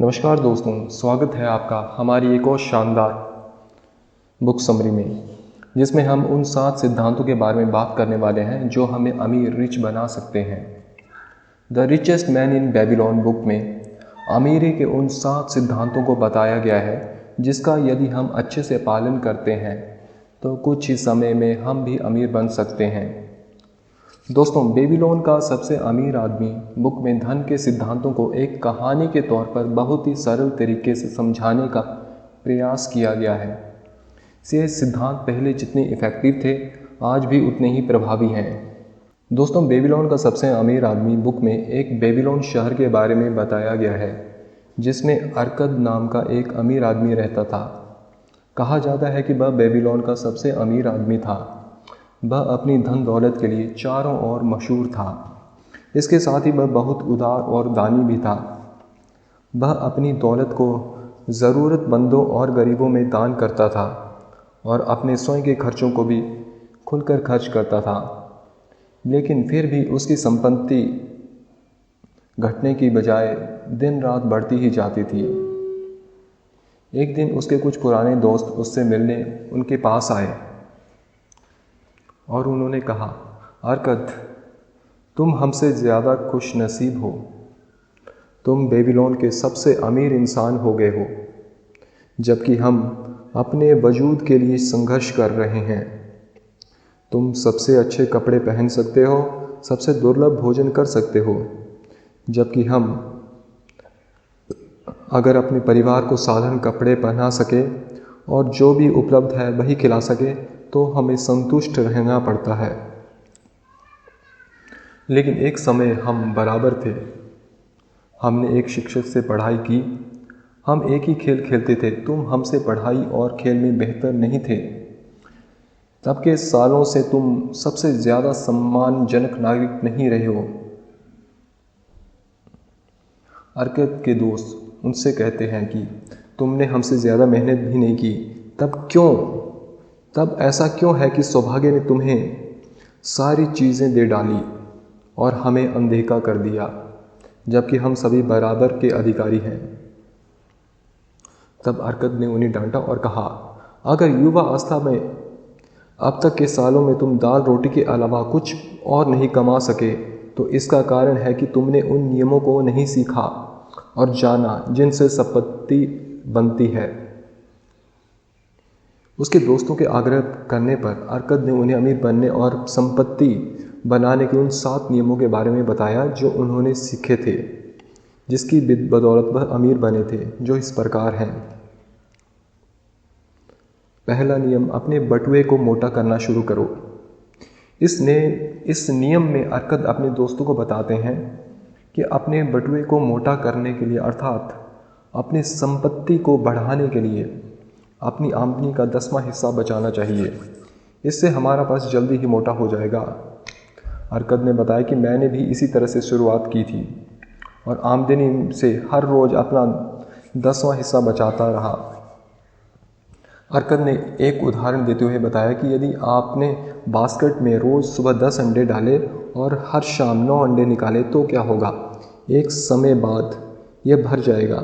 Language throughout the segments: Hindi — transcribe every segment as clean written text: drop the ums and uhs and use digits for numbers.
नमस्कार दोस्तों, स्वागत है आपका हमारी एक और शानदार बुक समरी में, जिसमें हम उन 7 सिद्धांतों के बारे में बात करने वाले हैं जो हमें अमीर रिच बना सकते हैं। The richest man in Babylon book में अमीरी के उन 7 सिद्धांतों को बताया गया है जिसका यदि हम अच्छे से पालन करते हैं तो कुछ ही समय में हम भी अमीर बन सकते हैं। दोस्तों, बेबीलोन का सबसे अमीर आदमी बुक में धन के सिद्धांतों को एक कहानी के तौर पर बहुत ही सरल तरीके से समझाने का प्रयास किया गया है। ये सिद्धांत पहले जितने इफ़ेक्टिव थे आज भी उतने ही प्रभावी हैं। दोस्तों, बेबीलोन का सबसे अमीर आदमी बुक में एक बेबीलोन शहर के बारे में बताया गया है जिसमें अर्कद नाम का एक अमीर आदमी रहता था। कहा जाता है कि वह बेबीलोन का सबसे अमीर आदमी था। वह अपनी धन दौलत के लिए चारों ओर मशहूर था। इसके साथ ही वह बहुत उदार और दानी भी था। वह अपनी दौलत को ज़रूरतमंदों और गरीबों में दान करता था और अपने स्वयं के खर्चों को भी खुलकर खर्च करता था। लेकिन फिर भी उसकी संपत्ति घटने की बजाय दिन रात बढ़ती ही जाती थी। एक दिन उसके कुछ पुराने दोस्त उससे मिलने उनके पास आए और उन्होंने कहा, अर्कद, तुम हमसे ज़्यादा खुश नसीब हो। तुम बेबीलोन के सबसे अमीर इंसान हो गए हो, जबकि हम अपने वजूद के लिए संघर्ष कर रहे हैं। तुम सबसे अच्छे कपड़े पहन सकते हो, सबसे दुर्लभ भोजन कर सकते हो, जबकि हम अगर अपने परिवार को साधारण कपड़े पहना सके और जो भी उपलब्ध है वही खिला सके तो हमें संतुष्ट रहना पड़ता है। लेकिन एक समय हम बराबर थे। हमने एक शिक्षक से पढ़ाई की, हम एक ही खेल खेलते थे। तुम हमसे पढ़ाई और खेल में बेहतर नहीं थे। तब के सालों से तुम सबसे ज़्यादा सम्मानजनक नागरिक नहीं रहे हो। अर्कद के दोस्त उनसे कहते हैं कि तुमने हमसे ज़्यादा मेहनत भी नहीं की। तब ऐसा क्यों है कि सौभाग्य ने तुम्हें सारी चीज़ें दे डाली और हमें अनदेखा कर दिया, जबकि हम सभी बराबर के अधिकारी हैं। तब अर्कद ने उन्हें डांटा और कहा, अगर युवा अवस्था में अब तक के सालों में तुम दाल रोटी के अलावा कुछ और नहीं कमा सके तो इसका कारण है कि तुमने उन नियमों को नहीं सीखा और जाना जिनसे संपत्ति बनती है। उसके दोस्तों के आग्रह करने पर अर्कद ने उन्हें अमीर बनने और संपत्ति बनाने के उन 7 नियमों के बारे में बताया जो उन्होंने सीखे थे, जिसकी बदौलत वह अमीर बने थे, जो इस प्रकार हैं। पहला नियम, अपने बटुए को मोटा करना शुरू करो। इस नियम में अर्कद अपने दोस्तों को बताते हैं कि अपने बटुए को मोटा करने के लिए, अर्थात अपनी संपत्ति को बढ़ाने के लिए अपनी आमदनी का 10वां हिस्सा बचाना चाहिए। इससे हमारा पर्स जल्दी ही मोटा हो जाएगा। अर्कद ने बताया कि मैंने भी इसी तरह से शुरुआत की थी और आमदनी से हर रोज़ अपना 10वां हिस्सा बचाता रहा। अर्कद ने एक उदाहरण देते हुए बताया कि यदि आपने बास्केट में रोज़ सुबह 10 अंडे डाले और हर शाम 9 अंडे निकाले तो क्या होगा? एक समय बाद यह भर जाएगा।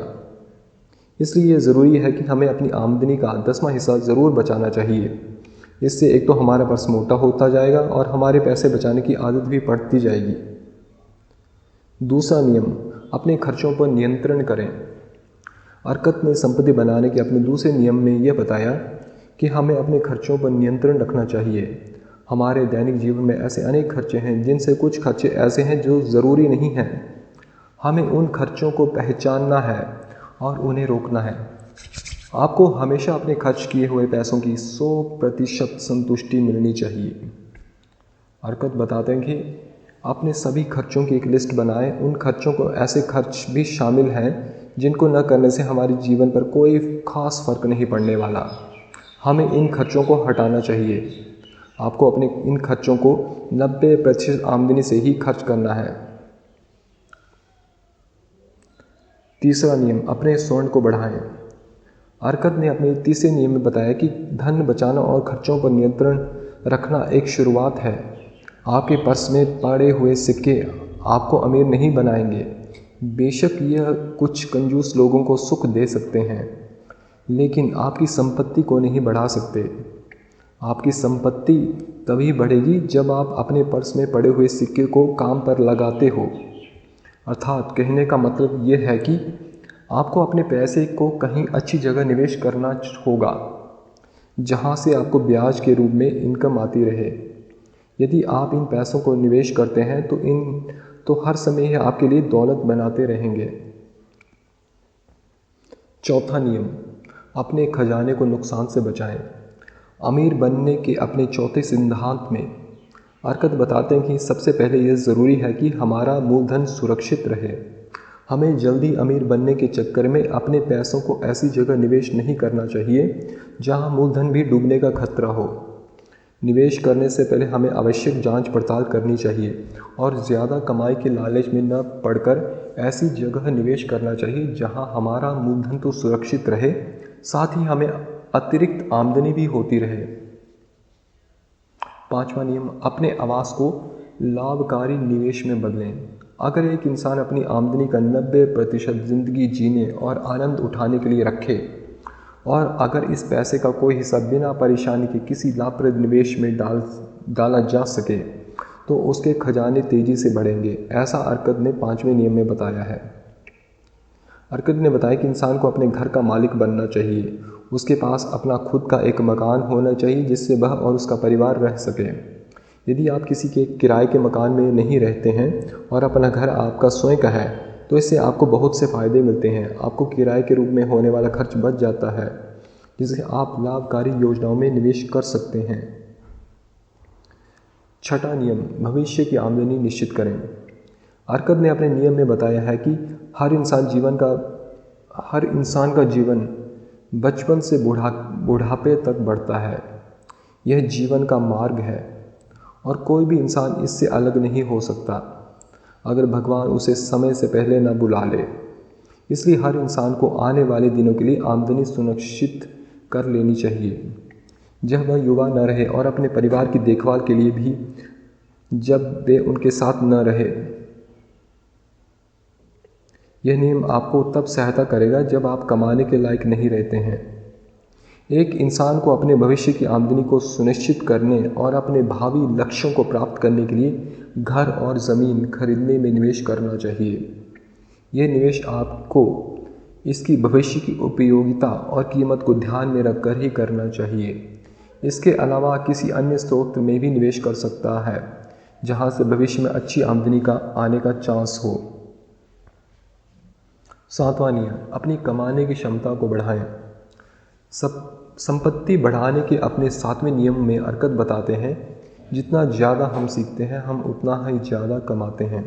इसलिए यह ज़रूरी है कि हमें अपनी आमदनी का 10वां हिस्सा ज़रूर बचाना चाहिए। इससे एक तो हमारा पर्स मोटा होता जाएगा और हमारे पैसे बचाने की आदत भी बढ़ती जाएगी। दूसरा नियम, अपने खर्चों पर नियंत्रण करें। अर्कद ने संपत्ति बनाने के अपने दूसरे नियम में यह बताया कि हमें अपने खर्चों पर नियंत्रण रखना चाहिए। हमारे दैनिक जीवन में ऐसे अनेक खर्चे हैं जिनसे कुछ खर्चे ऐसे हैं जो ज़रूरी नहीं हैं। हमें उन खर्चों को पहचानना है और उन्हें रोकना है। आपको हमेशा अपने खर्च किए हुए पैसों की 100% संतुष्टि मिलनी चाहिए। अर्कद बताते हैं कि अपने सभी खर्चों की एक लिस्ट बनाएं। उन खर्चों को ऐसे खर्च भी शामिल हैं जिनको न करने से हमारे जीवन पर कोई खास फर्क नहीं पड़ने वाला। हमें इन खर्चों को हटाना चाहिए। आपको अपने इन खर्चों को 90% आमदनी से ही खर्च करना है। तीसरा नियम, अपने स्वर्ण को बढ़ाएं। अर्कद ने अपने तीसरे नियम में बताया कि धन बचाना और खर्चों पर नियंत्रण रखना एक शुरुआत है। आपके पर्स में पड़े हुए सिक्के आपको अमीर नहीं बनाएंगे। बेशक यह कुछ कंजूस लोगों को सुख दे सकते हैं, लेकिन आपकी संपत्ति को नहीं बढ़ा सकते। आपकी संपत्ति तभी बढ़ेगी जब आप अपने पर्स में पड़े हुए सिक्के को काम पर लगाते हो। अर्थात कहने का मतलब यह है कि आपको अपने पैसे को कहीं अच्छी जगह निवेश करना होगा, जहां से आपको ब्याज के रूप में इनकम आती रहे। यदि आप इन पैसों को निवेश करते हैं तो हर समय यह आपके लिए दौलत बनाते रहेंगे। चौथा नियम, अपने खजाने को नुकसान से बचाएं। अमीर बनने के अपने चौथे सिद्धांत में अर्कद बताते हैं कि सबसे पहले यह ज़रूरी है कि हमारा मूलधन सुरक्षित रहे। हमें जल्दी अमीर बनने के चक्कर में अपने पैसों को ऐसी जगह निवेश नहीं करना चाहिए जहां मूलधन भी डूबने का खतरा हो। निवेश करने से पहले हमें आवश्यक जांच पड़ताल करनी चाहिए और ज़्यादा कमाई के लालच में न पड़कर ऐसी जगह निवेश करना चाहिए जहां हमारा मूलधन तो सुरक्षित रहे, साथ ही हमें अतिरिक्त आमदनी भी होती रहे। पांचवा नियम, अपने आवास को लाभकारी निवेश में बदलें। अगर एक इंसान अपनी आमदनी का 90% ज़िंदगी जीने और आनंद उठाने के लिए रखे और अगर इस पैसे का कोई हिस्सा बिना परेशानी के किसी लाभप्रद निवेश में डाला जा सके तो उसके खजाने तेज़ी से बढ़ेंगे। ऐसा अर्कद ने 5वें नियम में बताया है। अर्कद ने बताया कि इंसान को अपने घर का मालिक बनना चाहिए। उसके पास अपना खुद का एक मकान होना चाहिए जिससे वह और उसका परिवार रह सके। यदि आप किसी के किराए के मकान में नहीं रहते हैं और अपना घर आपका स्वयं का है तो इससे आपको बहुत से फ़ायदे मिलते हैं। आपको किराए के रूप में होने वाला खर्च बच जाता है, जिसे आप लाभकारी योजनाओं में निवेश कर सकते हैं। छठा नियम, भविष्य की आमदनी निश्चित करें। अर्कद ने अपने नियम में बताया है कि हर इंसान का जीवन बचपन से बुढ़ापे तक बढ़ता है। यह जीवन का मार्ग है और कोई भी इंसान इससे अलग नहीं हो सकता अगर भगवान उसे समय से पहले न बुला ले। इसलिए हर इंसान को आने वाले दिनों के लिए आमदनी सुनिश्चित कर लेनी चाहिए जब वह युवा न रहे और अपने परिवार की देखभाल के लिए भी जब वे उनके साथ न रहे। यह नियम आपको तब सहायता करेगा जब आप कमाने के लायक नहीं रहते हैं। एक इंसान को अपने भविष्य की आमदनी को सुनिश्चित करने और अपने भावी लक्ष्यों को प्राप्त करने के लिए घर और ज़मीन खरीदने में निवेश करना चाहिए। यह निवेश आपको इसकी भविष्य की उपयोगिता और कीमत को ध्यान में रखकर ही करना चाहिए। इसके अलावा किसी अन्य स्रोत में भी निवेश कर सकता है जहां से भविष्य में अच्छी आमदनी का आने का चांस हो। सातवां नियम, अपनी कमाने की क्षमता को बढ़ाएं। संपत्ति बढ़ाने के अपने 7वें नियम में अर्कद बताते हैं, जितना ज़्यादा हम सीखते हैं हम उतना ही ज़्यादा कमाते हैं।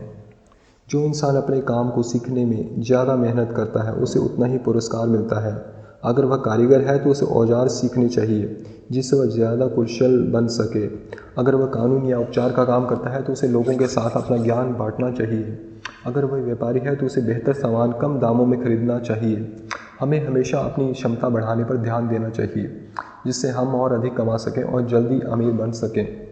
जो इंसान अपने काम को सीखने में ज़्यादा मेहनत करता है उसे उतना ही पुरस्कार मिलता है। अगर वह कारीगर है तो उसे औजार सीखने चाहिए जिससे वह ज़्यादा कुशल बन सके। अगर वह कानून या उपचार का काम करता है तो उसे लोगों के साथ अपना ज्ञान बांटना चाहिए। अगर वह व्यापारी है तो उसे बेहतर सामान कम दामों में खरीदना चाहिए। हमें हमेशा अपनी क्षमता बढ़ाने पर ध्यान देना चाहिए जिससे हम और अधिक कमा सकें और जल्दी अमीर बन सकें।